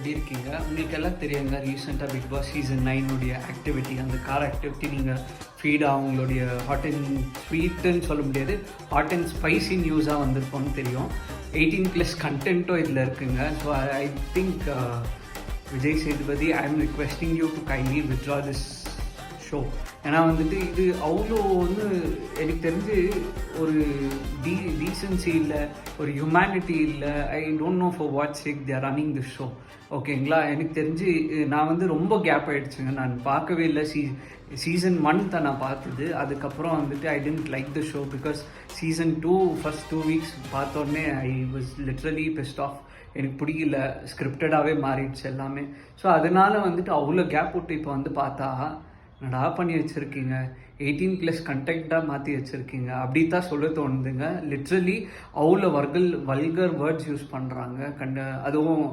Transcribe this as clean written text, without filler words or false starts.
எப்படி இருக்கீங்க? உங்களுக்கு எல்லாம் தெரியுங்க, ரீசெண்டாக பிக் பாஸ் சீசன் 9 ஆக்டிவிட்டி, அந்த கார் ஆக்டிவிட்டி நீங்கள் ஃபீடாக அவங்களுடைய ஹாட் அண்ட் ஸ்வீட்டுன்னு சொல்ல முடியாது, ஹாட் அண்ட் ஸ்பைசி நியூஸாக வந்திருக்கோன்னு தெரியும். 18+ கண்டென்ட்டும் இதில் இருக்குங்க. So I think Vijay Sethupathi, I am requesting you to kindly withdraw this show. ஏன்னா வந்துட்டு இது அவ்வளோ எனக்கு தெரிஞ்சு ஒரு டீசன்சி இல்லை, ஒரு ஹியூமனிட்டி இல்லை. I don't know for what sake they are running this show. ஓகேங்களா? எனக்கு தெரிஞ்சு நான் ரொம்ப கேப் ஆகிடுச்சுங்க. நான் பார்க்கவே இல்லை. சீசன் 1 தான் நான் பார்த்தது. அதுக்கப்புறம் வந்துட்டு I tend like the show because season 2 first 2 weeks பார்த்தோன்னே I was literally pissed off. எனக்கு பிடிக்கல, ஸ்கிரிப்டடாகவே மாறிடுச்சு எல்லாமே. ஸோ அதனால் வந்துட்டு அவ்வளோ கேப் விட்டு இப்போ பார்த்தா நடா பண்ணி வச்சுருக்கீங்க, 18+ கண்டென்ட்டாக மாற்றி வச்சுருக்கீங்க அப்படி தான் சொல்ல தோணுதுங்க. லிட்ரலி அவ்வளோ வல்கர் வேர்ட்ஸ் யூஸ் பண்ணுறாங்க. அதுவும்